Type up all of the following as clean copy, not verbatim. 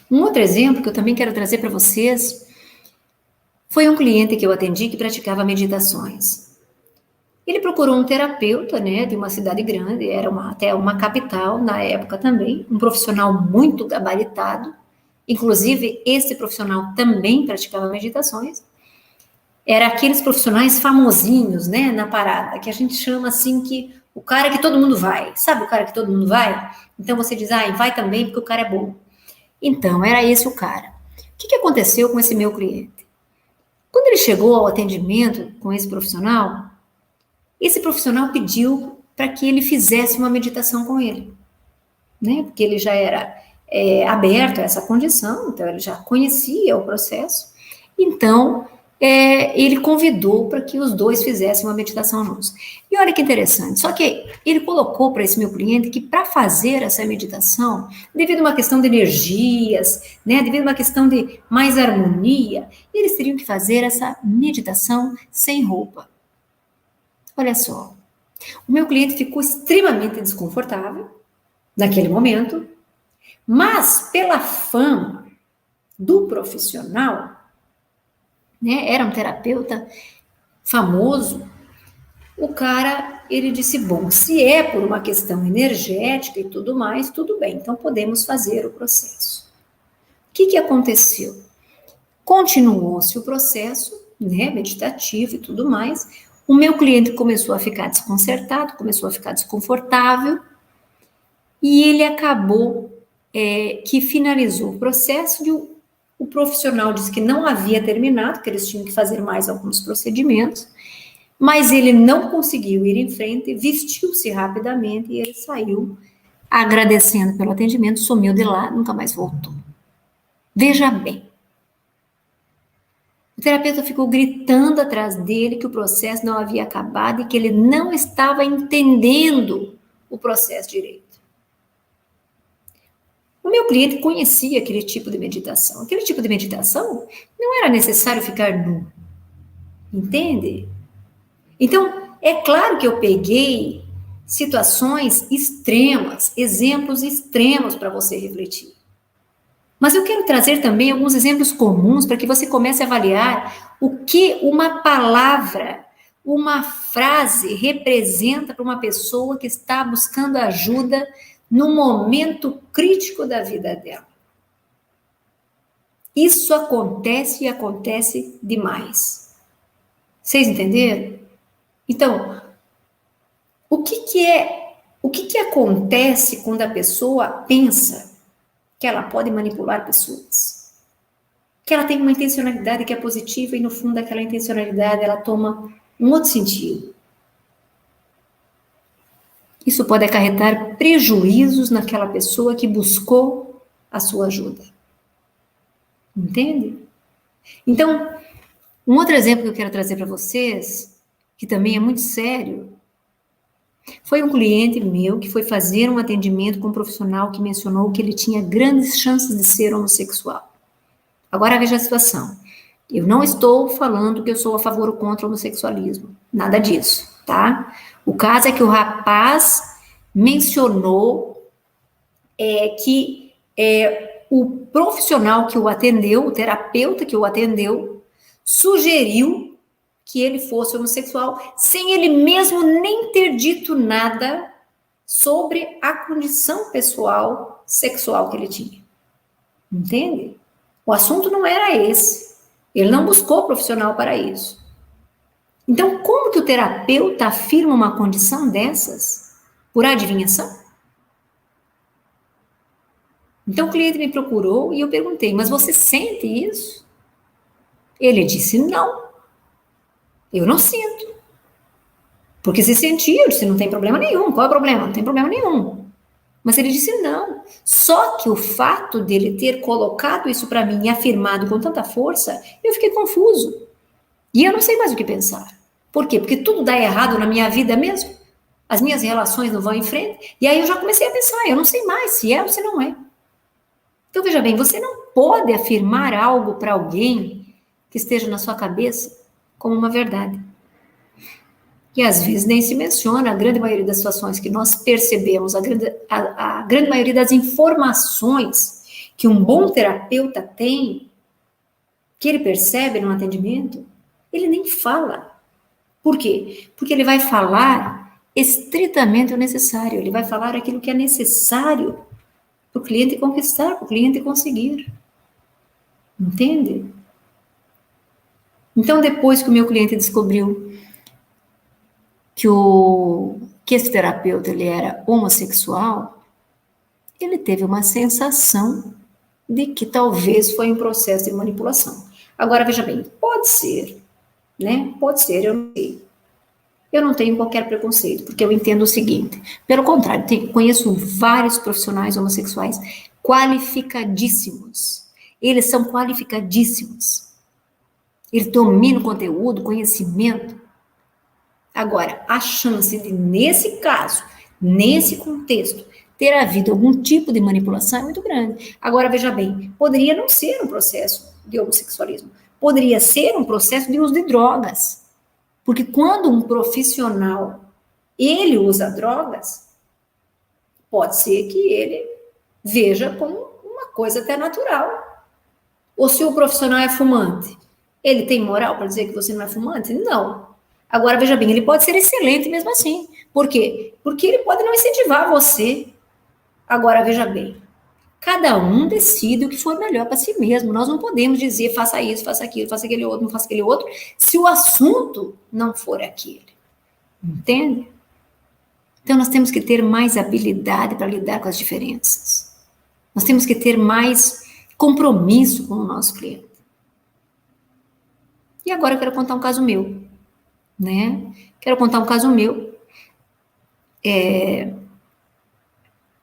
Um outro exemplo que eu também quero trazer para vocês foi um cliente que eu atendi que praticava meditações. Ele procurou um terapeuta, né, de uma cidade grande, era até uma capital na época também, um profissional muito gabaritado. Inclusive, esse profissional também praticava meditações. Era aqueles profissionais famosinhos, né, na parada, que a gente chama assim que o cara que todo mundo vai. Sabe o cara que todo mundo vai? Então você diz, vai também porque o cara é bom. Então, era esse o cara. O que aconteceu com esse meu cliente? Quando ele chegou ao atendimento com esse profissional pediu para que ele fizesse uma meditação com ele, né? Porque ele já era aberto a essa condição, então ele já conhecia o processo. Então, ele convidou para que os dois fizessem uma meditação juntos. E olha que interessante, só que ele colocou para esse meu cliente que para fazer essa meditação, devido a uma questão de energias, né, devido a uma questão de mais harmonia, eles teriam que fazer essa meditação sem roupa. Olha só, o meu cliente ficou extremamente desconfortável naquele momento, mas pela fama do profissional, né, era um terapeuta famoso, o cara, ele disse, bom, se é por uma questão energética e tudo mais, tudo bem, então podemos fazer o processo. O que aconteceu? Continuou-se o processo, né, meditativo e tudo mais, o meu cliente começou a ficar desconcertado, começou a ficar desconfortável, e ele acabou que finalizou o processo, o profissional disse que não havia terminado, que eles tinham que fazer mais alguns procedimentos, mas ele não conseguiu ir em frente, vestiu-se rapidamente e ele saiu agradecendo pelo atendimento, sumiu de lá, nunca mais voltou. Veja bem, o terapeuta ficou gritando atrás dele que o processo não havia acabado e que ele não estava entendendo o processo direito. O meu cliente conhecia aquele tipo de meditação. Aquele tipo de meditação não era necessário ficar nu. Entende? Então, é claro que eu peguei situações extremas, exemplos extremos para você refletir. Mas eu quero trazer também alguns exemplos comuns para que você comece a avaliar o que uma palavra, uma frase representa para uma pessoa que está buscando ajuda no momento crítico da vida dela. Isso acontece e acontece demais. Vocês entenderam? Então, o que acontece quando a pessoa pensa que ela pode manipular pessoas? Que ela tem uma intencionalidade que é positiva e no fundo aquela intencionalidade ela toma um outro sentido. Isso pode acarretar prejuízos naquela pessoa que buscou a sua ajuda. Entende? Então, um outro exemplo que eu quero trazer para vocês, que também é muito sério, foi um cliente meu que foi fazer um atendimento com um profissional que mencionou que ele tinha grandes chances de ser homossexual. Agora veja a situação. Eu não estou falando que eu sou a favor ou contra o homossexualismo. Nada disso, tá? O caso é que o rapaz mencionou que o profissional que o atendeu, o terapeuta que o atendeu, sugeriu que ele fosse homossexual, sem ele mesmo nem ter dito nada sobre a condição pessoal sexual que ele tinha. Entende? O assunto não era esse. Ele não buscou profissional para isso. Então, como que o terapeuta afirma uma condição dessas? Por adivinhação? Então, o cliente me procurou e eu perguntei, mas você sente isso? Ele disse, não. Eu não sinto. Porque se sentia, eu disse, não tem problema nenhum. Qual é o problema? Não tem problema nenhum. Mas ele disse, não. Só que o fato dele ter colocado isso para mim e afirmado com tanta força, eu fiquei confuso. E eu não sei mais o que pensar. Por quê? Porque tudo dá errado na minha vida mesmo. As minhas relações não vão em frente. E aí eu já comecei a pensar, eu não sei mais se é ou se não é. Então, veja bem, você não pode afirmar algo para alguém que esteja na sua cabeça como uma verdade. E às vezes nem se menciona a grande maioria das situações que nós percebemos, a grande maioria das informações que um bom terapeuta tem, que ele percebe no atendimento, ele nem fala. Por quê? Porque ele vai falar estritamente o necessário, ele vai falar aquilo que é necessário para o cliente conquistar, para o cliente conseguir. Entende? Então, depois que o meu cliente descobriu que esse terapeuta ele era homossexual, ele teve uma sensação de que talvez foi um processo de manipulação. Agora, veja bem, pode ser, né? Pode ser, eu não sei. Eu não tenho qualquer preconceito, porque eu entendo o seguinte. Pelo contrário, conheço vários profissionais homossexuais qualificadíssimos. Eles são qualificadíssimos. Eles dominam o conteúdo, conhecimento. Agora, a chance de, nesse caso, nesse contexto, ter havido algum tipo de manipulação é muito grande. Agora, veja bem, poderia não ser um processo de homossexualismo. Poderia ser um processo de uso de drogas. Porque quando um profissional, ele usa drogas, pode ser que ele veja como uma coisa até natural. Ou se o profissional é fumante, ele tem moral para dizer que você não é fumante? Não. Agora, veja bem, ele pode ser excelente mesmo assim. Por quê? Porque ele pode não incentivar você. Agora, veja bem, cada um decide o que for melhor para si mesmo. Nós não podemos dizer faça isso, faça aquilo, faça aquele outro, não faça aquele outro, se o assunto não for aquele. Entende? Então, nós temos que ter mais habilidade para lidar com as diferenças. Nós temos que ter mais compromisso com o nosso cliente. E agora eu quero contar um caso meu, né? Quero contar um caso meu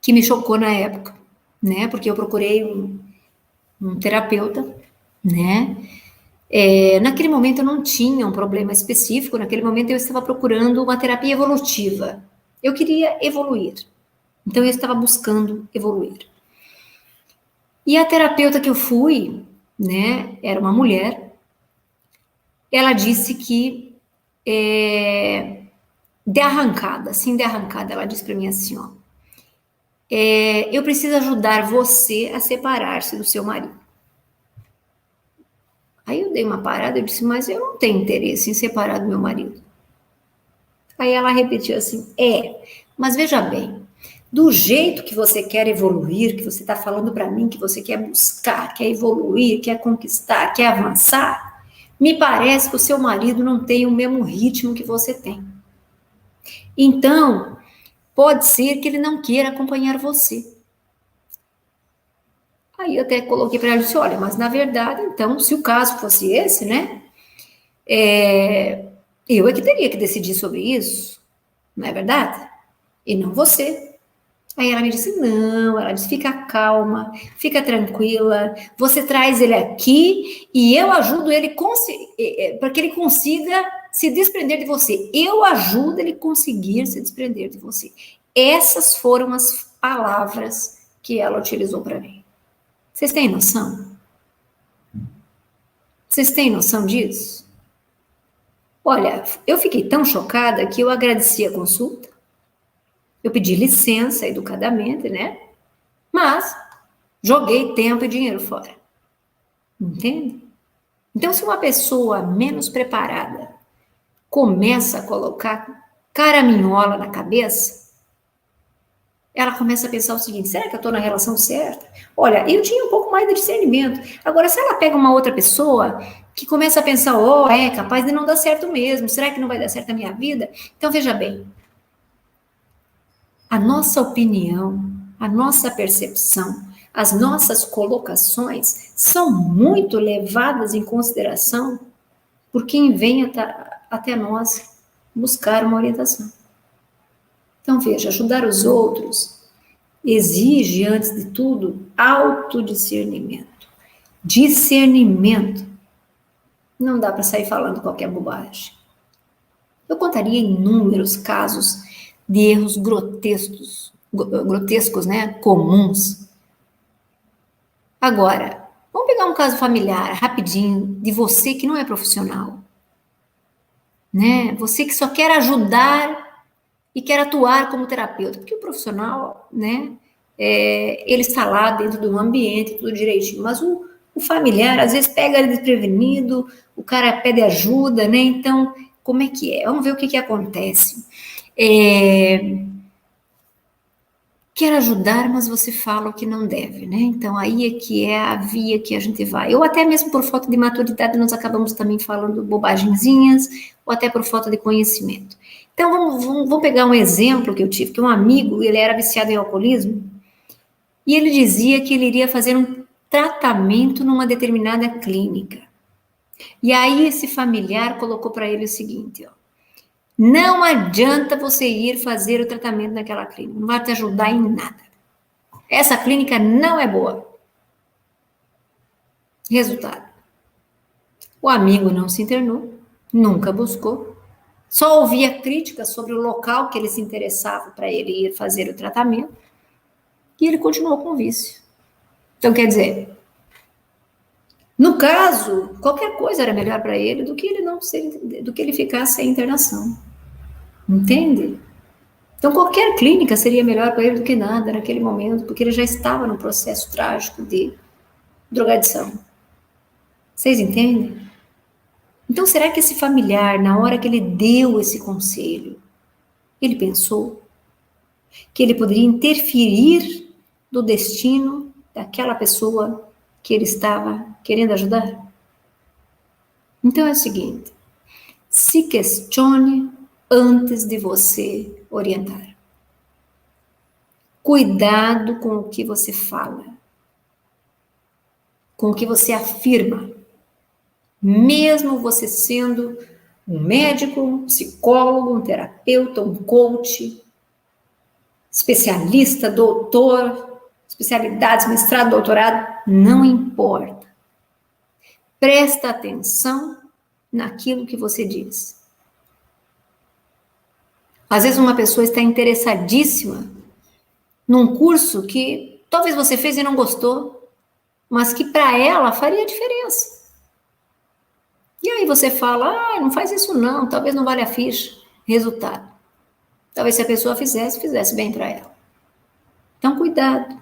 que me chocou na época, né? Porque eu procurei um terapeuta, né? Naquele momento eu não tinha um problema específico, naquele momento eu estava procurando uma terapia evolutiva. Eu queria evoluir, então eu estava buscando evoluir. E a terapeuta que eu fui, né, era uma mulher, ela disse que, de arrancada, ela disse para mim assim, ó, eu preciso ajudar você a separar-se do seu marido. Aí eu dei uma parada e disse, mas eu não tenho interesse em separar do meu marido. Aí ela repetiu assim, mas veja bem, do jeito que você quer evoluir, que você está falando para mim, que você quer buscar, quer evoluir, quer conquistar, quer avançar, me parece que o seu marido não tem o mesmo ritmo que você tem. Então, pode ser que ele não queira acompanhar você. Aí eu até coloquei para ela e disse, olha, mas na verdade, então, se o caso fosse esse, né, eu é que teria que decidir sobre isso, não é verdade? E não você. Aí ela me disse, não, ela disse, fica calma, fica tranquila, você traz ele aqui e eu ajudo ele para que ele consiga se desprender de você. Eu ajudo ele a conseguir se desprender de você. Essas foram as palavras que ela utilizou para mim. Vocês têm noção? Vocês têm noção disso? Olha, eu fiquei tão chocada que eu agradeci a consulta, eu pedi licença educadamente, né? Mas joguei tempo e dinheiro fora. Entende? Então, se uma pessoa menos preparada começa a colocar caraminhola na cabeça, ela começa a pensar o seguinte, será que eu estou na relação certa? Olha, eu tinha um pouco mais de discernimento. Agora, se ela pega uma outra pessoa que começa a pensar, capaz de não dar certo mesmo, será que não vai dar certo a minha vida? Então, veja bem, a nossa opinião, a nossa percepção, as nossas colocações são muito levadas em consideração por quem vem até nós buscar uma orientação. Então, veja, ajudar os outros exige, antes de tudo, autodiscernimento. Discernimento. Não dá para sair falando qualquer bobagem. Eu contaria inúmeros casos de erros grotescos, né, comuns. Agora, vamos pegar um caso familiar, rapidinho, de você que não é profissional, né? Você que só quer ajudar e quer atuar como terapeuta, porque o profissional, né, ele está lá dentro de um ambiente, tudo direitinho, mas o familiar, às vezes, pega ele desprevenido, o cara pede ajuda, né? Então, como é que é? Vamos ver o que acontece. Quer ajudar, mas você fala o que não deve, né? Então, aí é que é a via que a gente vai. Ou até mesmo por falta de maturidade, nós acabamos também falando bobagenzinhas, ou até por falta de conhecimento. Então, vamos pegar um exemplo que eu tive, que um amigo, ele era viciado em alcoolismo, e ele dizia que ele iria fazer um tratamento numa determinada clínica. E aí esse familiar colocou para ele o seguinte, ó: não adianta você ir fazer o tratamento naquela clínica, não vai te ajudar em nada. Essa clínica não é boa. Resultado: o amigo não se internou, nunca buscou, só ouvia críticas sobre o local que ele se interessava para ele ir fazer o tratamento, e ele continuou com o vício. Então, quer dizer, no caso, qualquer coisa era melhor para ele do que ele ficar sem internação. Entende? Então, qualquer clínica seria melhor para ele do que nada naquele momento, porque ele já estava num processo trágico de drogadição. Vocês entendem? Então, será que esse familiar, na hora que ele deu esse conselho, ele pensou que ele poderia interferir no destino daquela pessoa que ele estava querendo ajudar? Então é o seguinte: se questione antes de você orientar. Cuidado com o que você fala, com o que você afirma. Mesmo você sendo um médico, um psicólogo, um terapeuta, um coach, especialista, doutor, especialidades, mestrado, doutorado, não importa. Presta atenção naquilo que você diz. Às vezes uma pessoa está interessadíssima num curso que talvez você fez e não gostou, mas que para ela faria diferença. E aí você fala, não faz isso não, talvez não valha a ficha. Resultado: talvez se a pessoa fizesse bem para ela. Então, cuidado.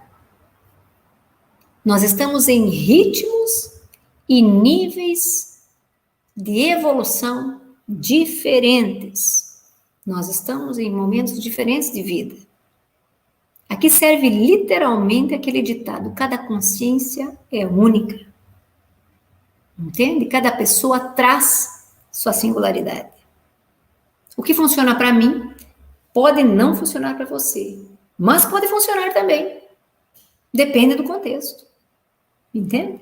Nós estamos em ritmos e níveis de evolução diferentes. Nós estamos em momentos diferentes de vida. Aqui serve literalmente aquele ditado: cada consciência é única. Entende? Cada pessoa traz sua singularidade. O que funciona para mim pode não funcionar para você, mas pode funcionar também. Depende do contexto. Entende?